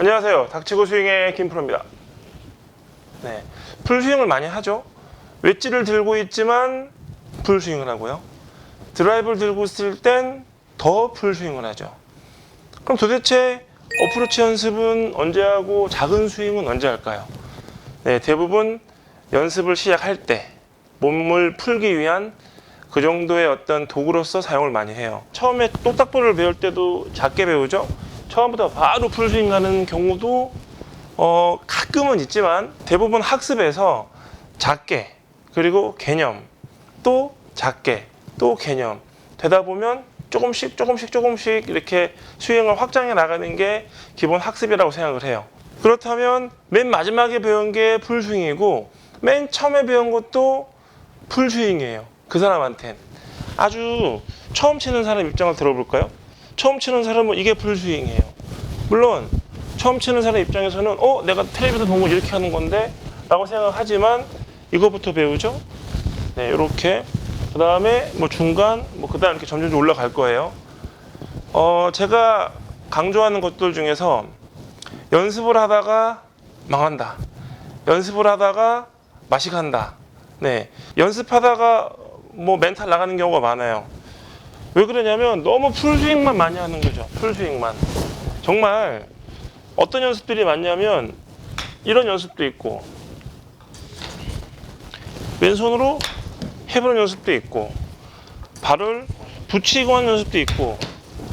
안녕하세요. 닥치고 스윙의 김프로입니다. 네, 풀스윙을 많이 하죠. 웨지를 들고 있지만 풀스윙을 하고요. 드라이브를 들고 있을 땐 더 풀스윙을 하죠. 그럼 도대체 어프로치 연습은 언제 하고 작은 스윙은 언제 할까요? 네, 대부분 연습을 시작할 때 몸을 풀기 위한 그 정도의 어떤 도구로서 사용을 많이 해요. 처음에 똑딱볼을 배울 때도 작게 배우죠. 처음부터 바로 풀스윙 하는 경우도 가끔은 있지만 대부분 학습에서 작게, 그리고 개념, 또 작게, 또 개념 되다 보면 조금씩 이렇게 스윙을 확장해 나가는 게 기본 학습이라고 생각을 해요. 그렇다면 맨 마지막에 배운 게 풀스윙이고 맨 처음에 배운 것도 풀스윙이에요. 그 사람한텐. 아주 처음 치는 사람 입장을 들어볼까요? 처음 치는 사람은 이게 풀스윙이에요. 물론 처음 치는 사람 입장에서는 내가 텔레비에서 본 거 이렇게 하는 건데 라고 생각하지만 이거부터 배우죠. 네, 이렇게 그 다음에 뭐 중간 그 다음 이렇게 점점 올라갈 거예요. 제가 강조하는 것들 중에서 연습을 하다가 망한다, 연습을 하다가 맛이 간다, 네, 연습하다가 뭐 멘탈 나가는 경우가 많아요. 왜 그러냐면 너무 풀스윙만 많이 하는 거죠. 풀스윙만. 정말 어떤 연습들이 많냐면 이런 연습도 있고 왼손으로 해보는 연습도 있고 발을 붙이고 하는 연습도 있고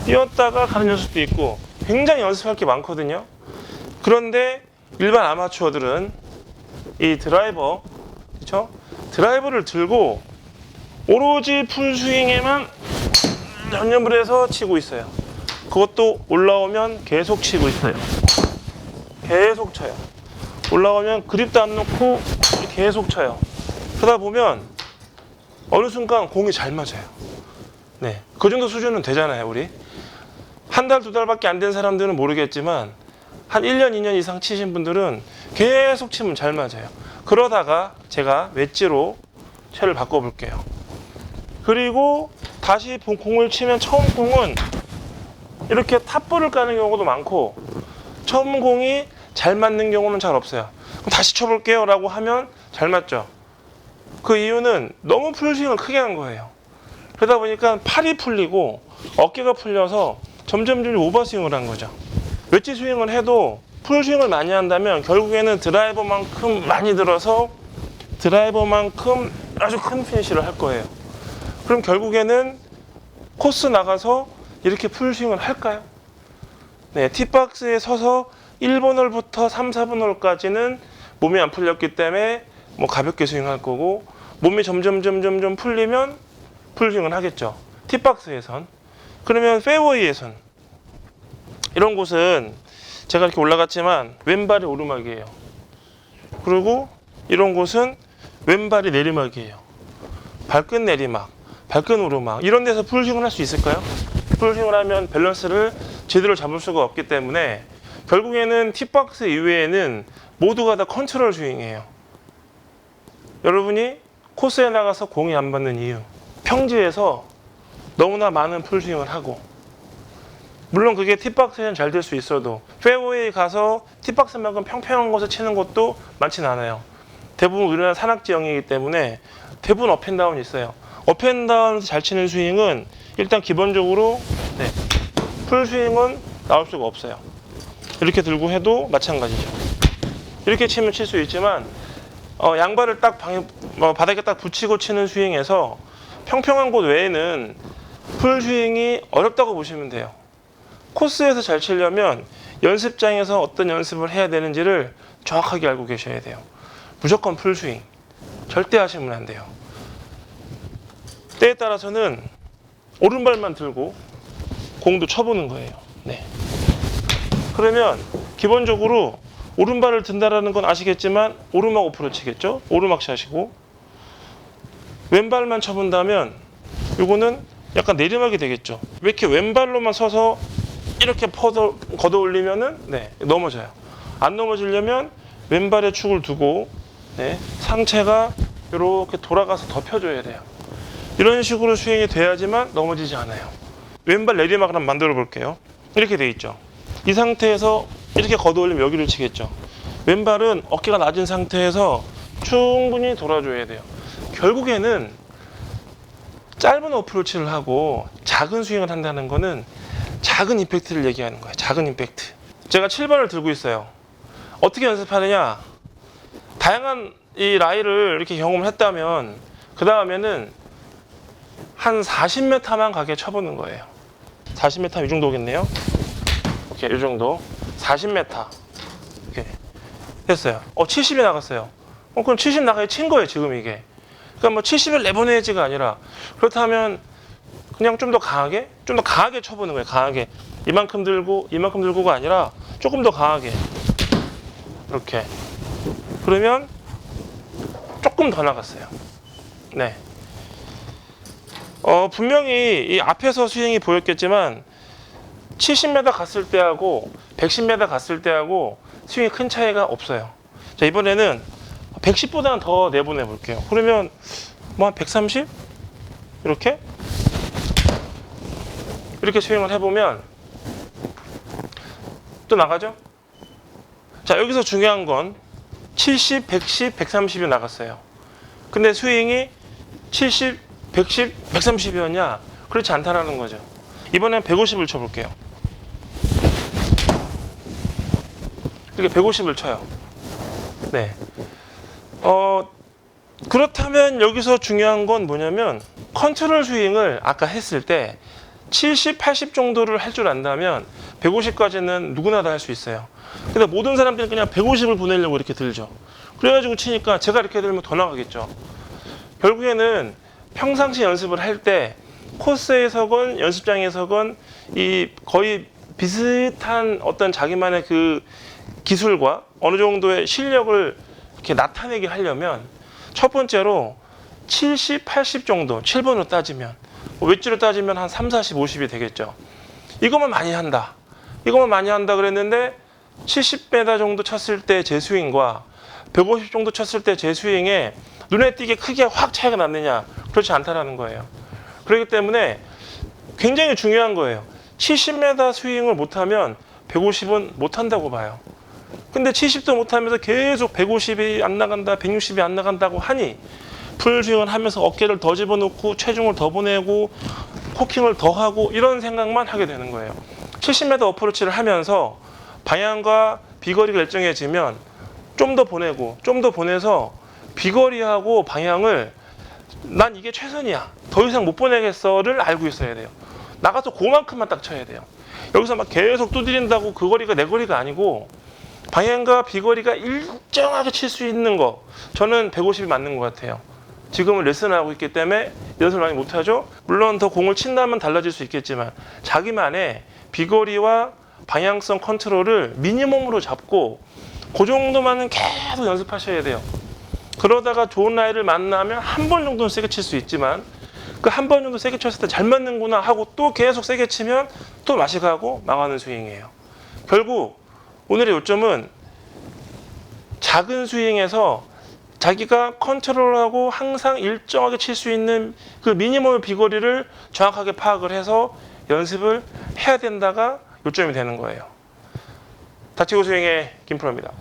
뛰었다가 가는 연습도 있고 굉장히 연습할 게 많거든요. 그런데 일반 아마추어들은 이 드라이버, 그렇죠? 드라이버를 들고 오로지 풀스윙에만 전념을 해서 치고 있어요. 그것도 올라오면 계속 치고 있어요. 계속 쳐요. 올라오면 그립도 안 놓고 계속 쳐요. 그러다 보면 어느 순간 공이 잘 맞아요. 네, 그 정도 수준은 되잖아요. 우리 한 달, 두 달밖에 안 된 사람들은 모르겠지만 한 1년, 2년 이상 치신 분들은 계속 치면 잘 맞아요. 그러다가 제가 웨지로 채를 바꿔볼게요. 그리고 다시 공을 치면 처음 공은 이렇게 탑볼을 까는 경우도 많고 처음 공이 잘 맞는 경우는 잘 없어요. 그럼 다시 쳐볼게요 라고 하면 잘 맞죠. 그 이유는 너무 풀스윙을 크게 한 거예요. 그러다 보니까 팔이 풀리고 어깨가 풀려서 점점 오버스윙을 한 거죠. 웨지 스윙을 해도 풀스윙을 많이 한다면 결국에는 드라이버만큼 많이 들어서 드라이버만큼 아주 큰 피니시를 할 거예요. 그럼 결국에는 코스 나가서 이렇게 풀스윙을 할까요? 네, 티박스에 서서 1번 홀부터 3, 4번 홀까지는 몸이 안 풀렸기 때문에 뭐 가볍게 스윙할 거고 몸이 점점 풀리면 풀스윙을 하겠죠. 티박스에선. 그러면 페어웨이에선 이런 곳은 제가 이렇게 올라갔지만 왼발이 오르막이에요. 그리고 이런 곳은 왼발이 내리막이에요. 발끝 내리막, 발끝 오르막 이런 데서 풀스윙을 할 수 있을까요? 풀스윙을 하면 밸런스를 제대로 잡을 수가 없기 때문에 결국에는 팁박스 이외에는 모두가 다 컨트롤 스윙이에요. 여러분이 코스에 나가서 공이 안 받는 이유, 평지에서 너무나 많은 풀스윙을 하고 물론 그게 팁박스에는 잘 될 수 있어도 페어웨이 가서 팁박스만큼 평평한 곳에 치는 것도 많지는 않아요. 대부분 우리나라 산악지형이기 때문에 대부분 업앤다운이 있어요. 업앤다운에서 잘 치는 스윙은 일단 기본적으로 풀스윙은 나올 수가 없어요. 이렇게 들고 해도 마찬가지죠. 이렇게 치면 칠 수 있지만 양발을 딱 바닥에 딱 붙이고 치는 스윙에서 평평한 곳 외에는 풀스윙이 어렵다고 보시면 돼요. 코스에서 잘 치려면 연습장에서 어떤 연습을 해야 되는지를 정확하게 알고 계셔야 돼요. 무조건 풀스윙 절대 하시면 안 돼요. 때에 따라서는 오른발만 들고 공도 쳐보는 거예요. 네. 그러면 기본적으로 오른발을 든다라는 건 아시겠지만 오르막 어프로치겠죠? 오르막 샷이고 왼발만 쳐본다면 이거는 약간 내리막이 되겠죠. 왜 이렇게 왼발로만 서서 이렇게 걷어 올리면은 넘어져요. 안 넘어지려면 왼발에 축을 두고 상체가 이렇게 돌아가서 덮여줘야 돼요. 이런 식으로 스윙이 돼야지만 넘어지지 않아요. 왼발 내리막을 한번 만들어 볼게요. 이렇게 돼 있죠. 이 상태에서 이렇게 걷어올리면 여기를 치겠죠. 왼발은 어깨가 낮은 상태에서 충분히 돌아줘야 돼요. 결국에는 짧은 어프로치를 하고 작은 스윙을 한다는 거는 작은 임팩트를 얘기하는 거예요. 작은 임팩트. 제가 7번을 들고 있어요. 어떻게 연습하느냐? 다양한 이 라이를 이렇게 경험을 했다면 그 다음에는 한 40m만 가게 쳐보는 거예요. 40m 이 정도겠네요. 오케이, 이 정도. 40m. 오케이. 됐어요. 70이 나갔어요. 그럼 70 나가게 친 거예요, 지금 이게. 그러니까 뭐 70을 내보내야지가 아니라 그렇다면 그냥 좀 더 강하게 쳐보는 거예요. 강하게. 이만큼 들고가 아니라 조금 더 강하게. 이렇게. 그러면 조금 더 나갔어요. 네. 분명히 이 앞에서 스윙이 보였겠지만 70m 갔을 때하고 110m 갔을 때하고 스윙이 큰 차이가 없어요. 자, 이번에는 110보다는 더 내보내 볼게요. 그러면 뭐 한 130? 이렇게 스윙을 해보면 또 나가죠? 자, 여기서 중요한 건 70, 110, 130이 나갔어요. 근데 스윙이 70, 110, 130이었냐? 그렇지 않다라는 거죠. 이번엔 150을 쳐볼게요. 이렇게 150을 쳐요. 네. 그렇다면 여기서 중요한 건 뭐냐면 컨트롤 스윙을 아까 했을 때 70, 80 정도를 할 줄 안다면 150까지는 누구나 다 할 수 있어요. 근데 모든 사람들은 그냥 150을 보내려고 이렇게 들죠. 그래가지고 치니까 제가 이렇게 들면 더 나가겠죠. 결국에는 평상시 연습을 할 때 코스에서건 연습장에서건 이 거의 비슷한 어떤 자기만의 그 기술과 어느 정도의 실력을 이렇게 나타내게 하려면 첫 번째로 70, 80 정도, 7번으로 따지면 웨지로 따지면 한 3, 40, 50이 되겠죠. 이것만 많이 한다 그랬는데 70m 정도 쳤을 때 제 스윙과 150 정도 쳤을 때 제 스윙에 눈에 띄게 크게 확 차이가 났느냐? 그렇지 않다라는 거예요. 그렇기 때문에 굉장히 중요한 거예요. 70m 스윙을 못하면 150은 못한다고 봐요. 근데 70도 못하면서 계속 150이 안 나간다, 160이 안 나간다고 하니 풀스윙을 하면서 어깨를 더 집어넣고 체중을 더 보내고 코킹을 더 하고 이런 생각만 하게 되는 거예요. 70m 어프로치를 하면서 방향과 비거리가 일정해지면 좀 더 보내서 비거리하고 방향을 난 이게 최선이야, 더 이상 못 보내겠어를 알고 있어야 돼요. 나가서 그만큼만 딱 쳐야 돼요. 여기서 막 계속 두드린다고 그 거리가 내 거리가 아니고 방향과 비거리가 일정하게 칠 수 있는 거, 저는 150이 맞는 것 같아요. 지금은 레슨을 하고 있기 때문에 연습을 많이 못하죠. 물론 더 공을 친다면 달라질 수 있겠지만 자기만의 비거리와 방향성 컨트롤을 미니멈으로 잡고 그 정도만은 계속 연습하셔야 돼요. 그러다가 좋은 라이를 만나면 한 번 정도는 세게 칠 수 있지만 그 한 번 정도 세게 쳤을 때 잘 맞는구나 하고 또 계속 세게 치면 또 맛이 가고 망하는 스윙이에요. 결국 오늘의 요점은 작은 스윙에서 자기가 컨트롤하고 항상 일정하게 칠 수 있는 그 미니멈의 비거리를 정확하게 파악을 해서 연습을 해야 된다가 요점이 되는 거예요. 다치고 스윙의 김프로입니다.